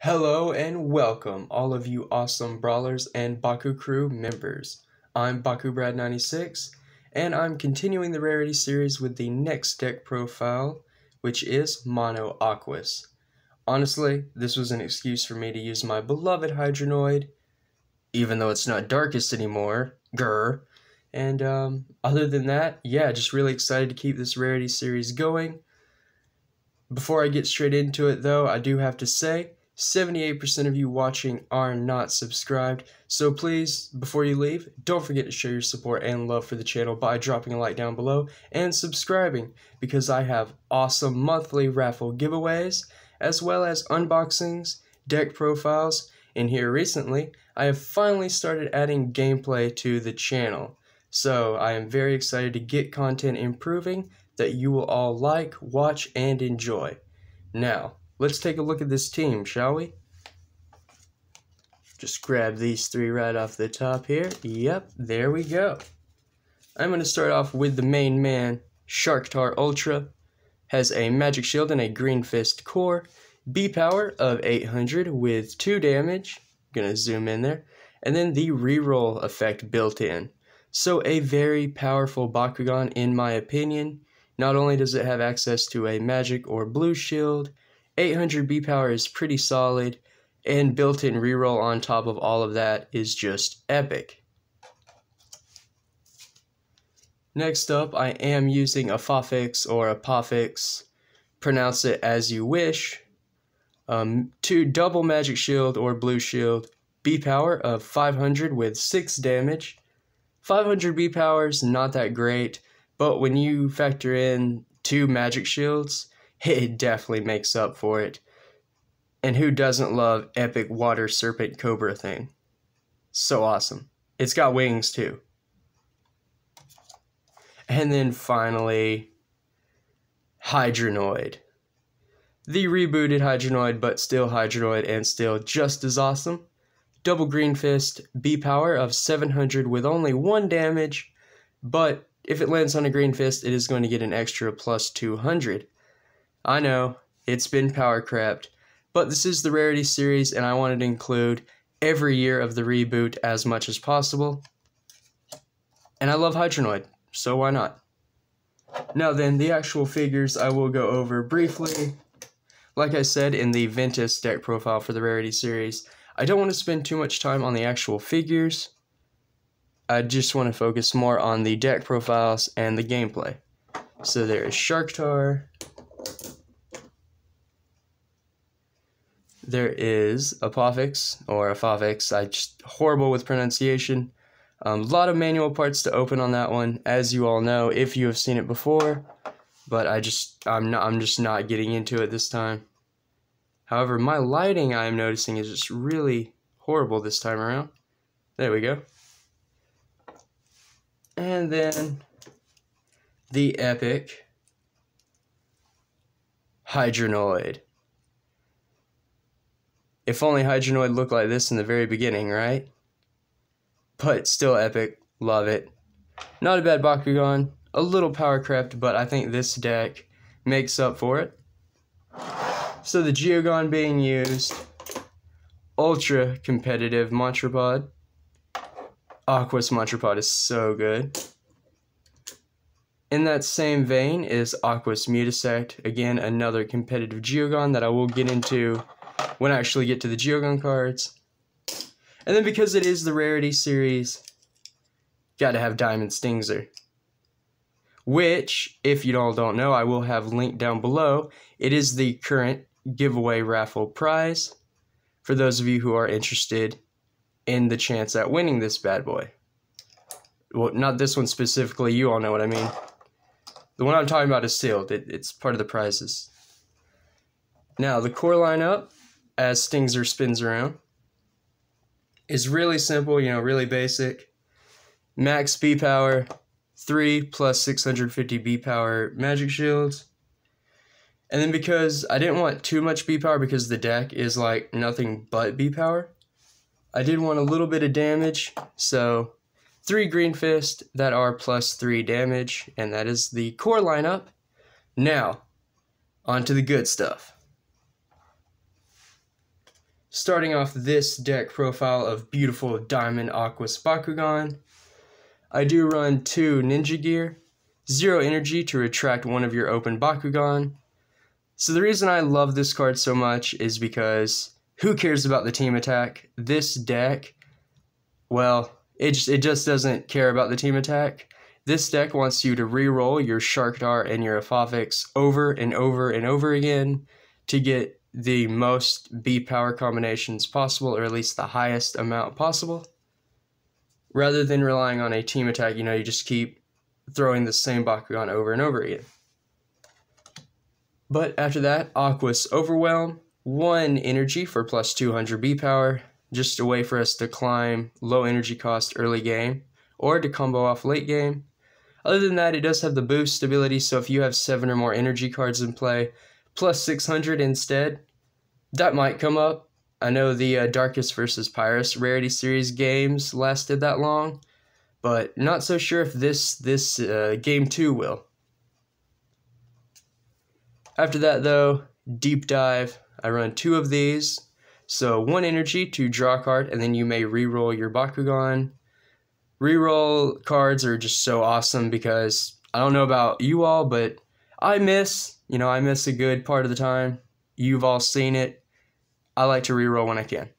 Hello and welcome, all of you awesome brawlers and Bakucrew members. I'm BakuBrad96, and I'm continuing the Rarity series with the next deck profile, which is Mono Aquos. Honestly, this was an excuse for me to use my beloved Hydronoid, even though it's not darkest anymore, grr. And other than that, yeah, just really excited to keep this Rarity series going. Before I get straight into it though, I do have to say, 78% of you watching are not subscribed, so please, before you leave, don't forget to show your support and love for the channel by dropping a like down below and subscribing, because I have awesome monthly raffle giveaways, as well as unboxings, deck profiles, and here recently, I have finally started adding gameplay to the channel. So I am very excited to get content improving that you will all like, watch, and enjoy. Now, let's take a look at this team, shall we? Just grab these three right off the top here. Yep, there we go. I'm going to start off with the main man, Sharktar Ultra. Has a magic shield and a green fist core. B power of 800 with 2 damage. Gonna zoom in there. And then the reroll effect built in. So a very powerful Bakugan in my opinion. Not only does it have access to a magic or blue shield, 800 B power is pretty solid, and built-in reroll on top of all of that is just epic. Next up, I am using a Fafix or a Pafix, pronounce it as you wish. 2 double magic shield or blue shield, B power of 500 with 6 damage. 500 B power is not that great, but when you factor in 2 magic shields, it definitely makes up for it. And who doesn't love epic water serpent cobra thing? So awesome. It's got wings too. And then finally, Hydronoid. The rebooted Hydronoid, but still Hydronoid and still just as awesome. Double green fist, B power of 700 with only 1 damage, but if it lands on a green fist, it is going to get an extra plus 200. I know, it's been power crapped, but this is the Rarity series and I wanted to include every year of the reboot as much as possible. And I love Hydronoid, so why not? Now then, the actual figures I will go over briefly. Like I said in the Ventus deck profile for the Rarity series, I don't want to spend too much time on the actual figures. I just want to focus more on the deck profiles and the gameplay. So there is Sharktar. There is a Pafix, or a Fafix. I'm just horrible with pronunciation. A lot of manual parts to open on that one, as you all know, if you have seen it before. But I'm just not getting into it this time. However, my lighting, I am noticing, is just really horrible this time around. There we go. And then the epic Hydronoid. If only Hydronoid looked like this in the very beginning, right? But still epic. Love it. Not a bad Bakugan. A little power crept, but I think this deck makes up for it. So the Geogon being used. Ultra competitive Montrapod. Aquos Montrapod is so good. In that same vein is Aquos Mutasect. Again, another competitive Geogon that I will get into when I actually get to the Geogon cards. And then because it is the Rarity series, gotta have Diamond Stingzer. Which, if you all don't know, I will have linked down below. It is the current giveaway raffle prize for those of you who are interested in the chance at winning this bad boy. Well, not this one specifically, you all know what I mean. The one I'm talking about is sealed. It's part of the prizes. Now, the core lineup, as Stingzer spins around, is really simple, really basic. Max B power, 3 plus 650 B power magic shields. And then because I didn't want too much B power because the deck is like nothing but B power, I did want a little bit of damage, so 3 green fist that are plus 3 damage, and that is the core lineup. Now, on to the good stuff. starting off this deck profile of beautiful Diamond Aquos Bakugan, I do run 2 Ninja Gear, 0 energy to retract one of your open Bakugan. So the reason I love this card so much is because who cares about the team attack? This deck, well, it just doesn't care about the team attack. This deck wants you to re-roll your Shark Dart and your Apophyx over and over and over again to get the most B power combinations possible, or at least the highest amount possible. Rather than relying on a team attack, you just keep throwing the same Bakugan over and over again. But after that, Aquos Overwhelm, 1 energy for plus 200 B power, just a way for us to climb low energy cost early game, or to combo off late game. Other than that, it does have the boost ability, so if you have 7 or more energy cards in play, plus 600 instead, that might come up. I know the Darkest vs. Pyrus Rarity series games lasted that long, but not so sure if this game 2 will. After that though, Deep Dive, I run 2 of these, so 1 energy to draw a card, and then you may reroll your Bakugan. Reroll cards are just so awesome because I don't know about you all, but I miss a good part of the time. You've all seen it. I like to reroll when I can.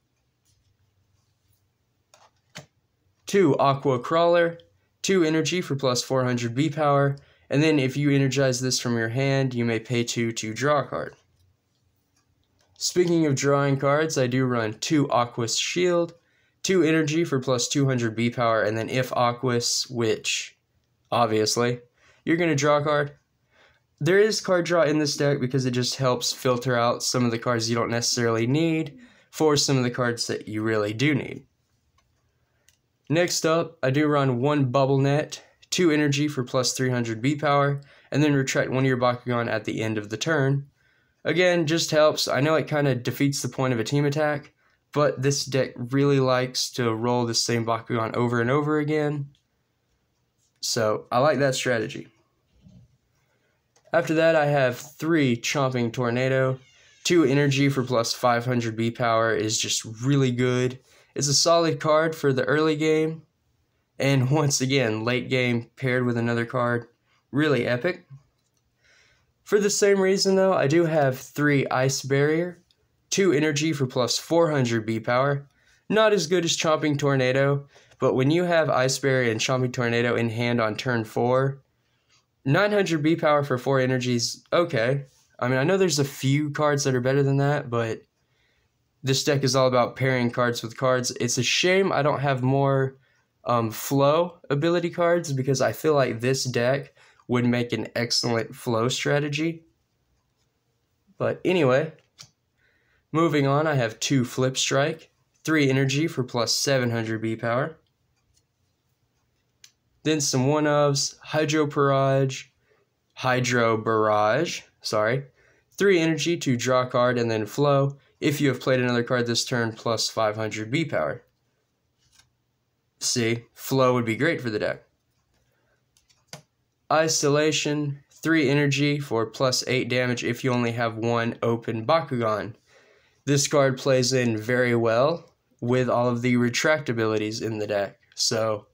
2 Aqua Crawler, 2 energy for plus 400 B power, and then if you energize this from your hand, you may pay 2 to draw a card. Speaking of drawing cards, I do run 2 Aquos Shield, 2 energy for plus 200 B power, and then if Aquos, which, obviously, you're going to draw a card. There is card draw in this deck because it just helps filter out some of the cards you don't necessarily need for some of the cards that you really do need. Next up, I do run 1 Bubble Net, 2 energy for plus 300 B power, and then retract one of your Bakugan at the end of the turn. Again, just helps. I know it kind of defeats the point of a team attack, but this deck really likes to roll the same Bakugan over and over again. So I like that strategy. After that, I have 3 Chomping Tornado. 2 energy for plus 500 B power is just really good. It's a solid card for the early game. And once again, late game paired with another card. Really epic. For the same reason though, I do have 3 Ice Barrier. 2 energy for plus 400 B power. Not as good as Chomping Tornado, but when you have Ice Barrier and Chomping Tornado in hand on turn 4, 900 B power for 4 energies, okay. I mean, I know there's a few cards that are better than that, but this deck is all about pairing cards with cards. It's a shame I don't have more flow ability cards because I feel like this deck would make an excellent flow strategy. But anyway, moving on, I have 2 Flip Strike, 3 energy for plus 700 B power. Then some 1-ofs, Hydro Barrage, 3 energy to draw a card and then flow if you have played another card this turn plus 500 B power. See, flow would be great for the deck. Isolation, 3 energy for plus 8 damage if you only have 1 open Bakugan. This card plays in very well with all of the retract abilities in the deck, so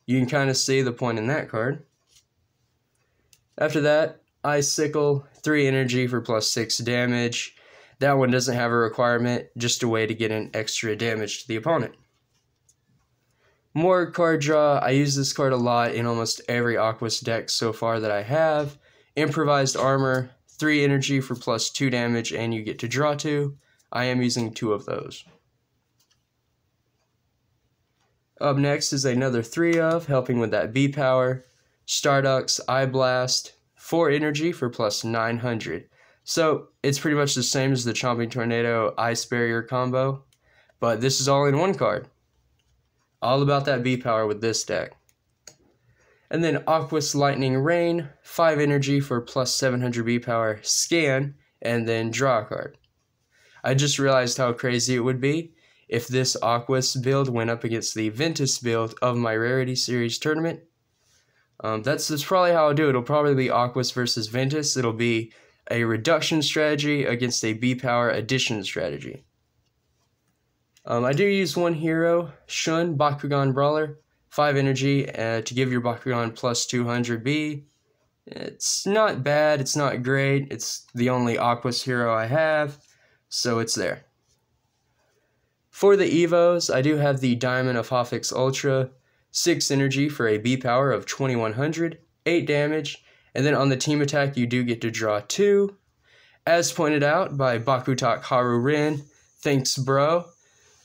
you can kind of see the point in that card. After that, Icicle, 3 energy for plus 6 damage. That one doesn't have a requirement, just a way to get an extra damage to the opponent. More card draw. I use this card a lot in almost every Aquos deck so far that I have. Improvised Armor, 3 energy for plus 2 damage, and you get to draw 2. I am using 2 of those. Up next is another 3 of, helping with that B power. Starduck's Eye Blast, 4 energy for plus 900. So it's pretty much the same as the Chomping Tornado Ice Barrier combo, but this is all in one card. All about that B power with this deck. And then Aquos Lightning Rain, 5 energy for plus 700 B power, scan, and then draw a card. I just realized how crazy it would be if this Aquos build went up against the Ventus build of my Rarity Series tournament. That's probably how I'll do it. It'll probably be Aquos versus Ventus. It'll be a reduction strategy against a B power addition strategy. I do use one hero, Shun, Bakugan Brawler, 5 energy to give your Bakugan plus 200B. It's not bad, it's not great, it's the only Aquos hero I have, so it's there. For the Evos, I do have the Diamond of Hofix Ultra, 6 energy for a B power of 2100, 8 damage, and then on the team attack you do get to draw 2. As pointed out by Bakutak Haru Rin, thanks bro,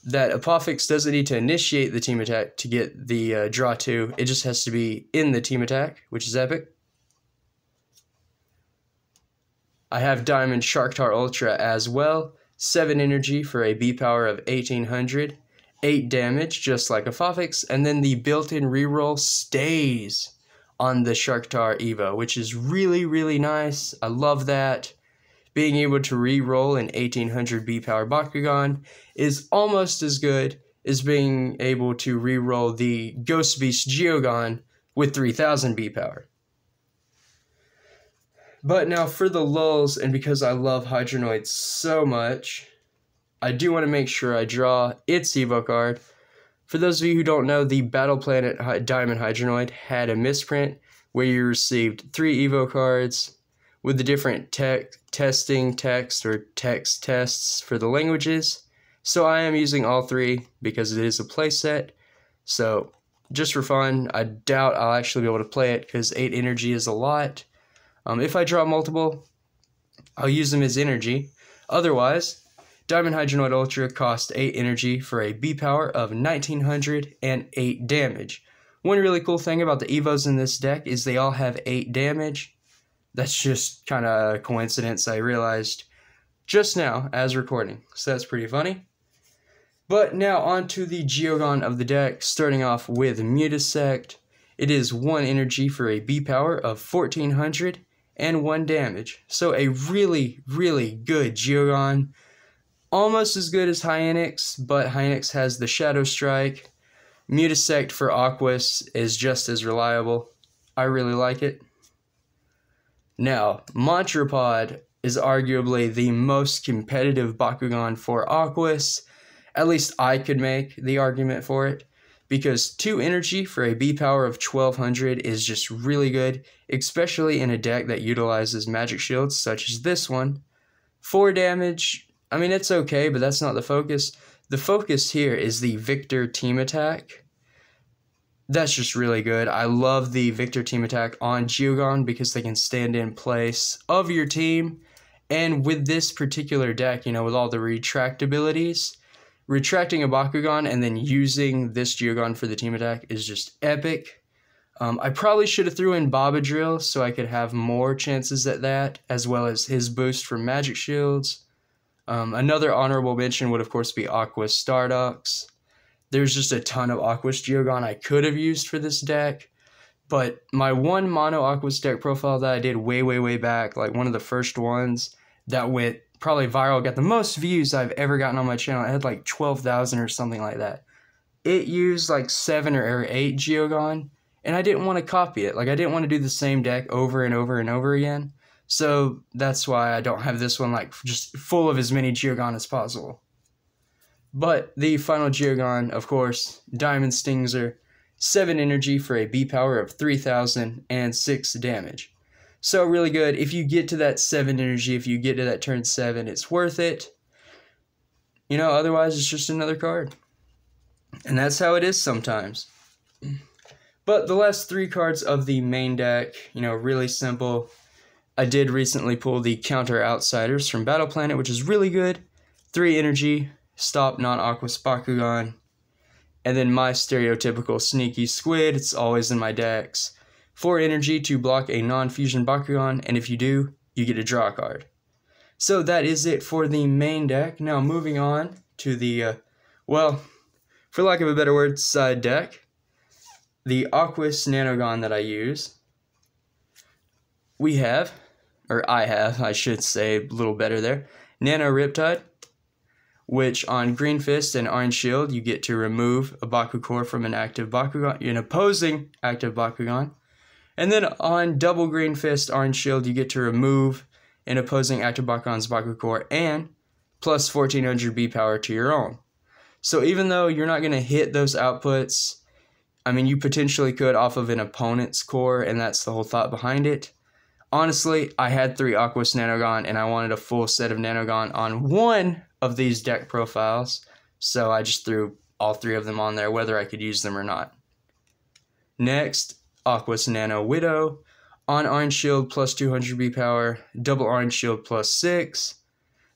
that Apophix doesn't need to initiate the team attack to get the draw 2, it just has to be in the team attack, which is epic. I have Diamond Sharktar Ultra as well, 7 energy for a B power of 1800, 8 damage just like Apophix, and then the built-in reroll stays on the Sharktar Evo, which is really nice. I love that. Being able to re-roll an 1800 B-Power Bakugan is almost as good as being able to re-roll the Ghost Beast Geogon with 3000 B-Power. But now for the Lulz, and because I love Hydronoid so much, I do want to make sure I draw its Evo card. For those of you who don't know, the Battle Planet Diamond Hydronoid had a misprint where you received 3 Evo cards with the different testing text or text tests for the languages. So I am using all 3 because it is a playset. So just for fun, I doubt I'll actually be able to play it because 8 energy is a lot. If I draw multiple, I'll use them as energy. Otherwise, Diamond Hydronoid Ultra costs 8 energy for a B power of 1900 and 8 damage. One really cool thing about the Evos in this deck is they all have 8 damage. That's just kind of a coincidence I realized just now as recording, so that's pretty funny. But now on to the Geogon of the deck, starting off with Mutasect. It is 1 energy for a B power of 1400 and 1 damage. So a really good Geogon. Almost as good as Hyanix, but Hyanix has the Shadow Strike. Mutasect for Aquos is just as reliable. I really like it. Now, Montrapod is arguably the most competitive Bakugan for Aquos. At least I could make the argument for it, because 2 energy for a B power of 1200 is just really good, especially in a deck that utilizes magic shields such as this one. 4 damage, I mean it's okay, but that's not the focus. The focus here is the Victor team attack. That's just really good. I love the Victor team attack on Geogon because they can stand in place of your team. And with this particular deck, you know, with all the retractabilities, retracting a Bakugan and then using this Geogon for the team attack is just epic. I probably should have threw in Babadrill so I could have more chances at that, as well as his boost from magic shields. Another honorable mention would of course be Aquos Stardox. There's just a ton of Aquos Geogon I could have used for this deck, but my one mono Aquos deck profile that I did way back, like one of the first ones that went probably viral, got the most views I've ever gotten on my channel. It had like 12,000 or something like that. It used like 7 or 8 Geogon, and I didn't want to copy it. Like I didn't want to do the same deck over and over again. So that's why I don't have this one like just full of as many Geogon as possible. But the final Geogon, of course, Diamond Stingzer, 7 energy for a B power of 3000 and 6 damage. So really good. If you get to that 7 energy, if you get to that turn 7, it's worth it. You know, otherwise it's just another card. And that's how it is sometimes. But the last 3 cards of the main deck, you know, really simple. I did recently pull the Counter Outsiders from Battle Planet, which is really good. 3 energy. Stop non-Aquos Bakugan, and then my stereotypical Sneaky Squid, it's always in my decks. 4 energy to block a non-fusion Bakugan, and if you do, you get a draw a card. So that is it for the main deck. Now moving on to the, well, for lack of a better word, side deck. The Aquos Nanogon that I use. We have, or I have, I should say a little better there, Nano Riptide, which on Green Fist and Orange Shield, you get to remove a Bakucrew from an active Bakugan, an opposing active Bakugan. And then on double Green Fist, Orange Shield, you get to remove an opposing active Bakugan's Bakucrew and plus 1400 B power to your own. So even though you're not going to hit those outputs, I mean, you potentially could off of an opponent's core, and that's the whole thought behind it. Honestly, I had 3 Aquos Nanogon, and I wanted a full set of Nanogon on one of these deck profiles, so I just threw all 3 of them on there, whether I could use them or not. Next, Aquos Nano Widow, on Orange Shield plus 200 B power, double Orange Shield plus 6.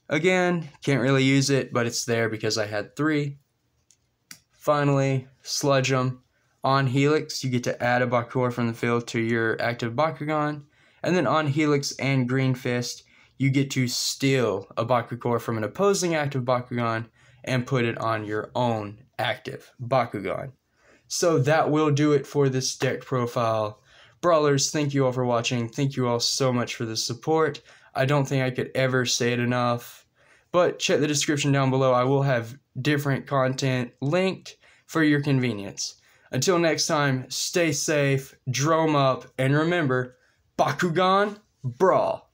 Again, can't really use it, but it's there because I had 3. Finally, Sludge 'em. On Helix, you get to add a Bakucrew from the field to your active Bakugan. And then on Helix and Green Fist, you get to steal a Bakucrew from an opposing active Bakugan and put it on your own active Bakugan. So that will do it for this deck profile. Brawlers, thank you all for watching. Thank you all so much for the support. I don't think I could ever say it enough. But check the description down below. I will have different content linked for your convenience. Until next time, stay safe, drome up, and remember, Bakugan, brawl.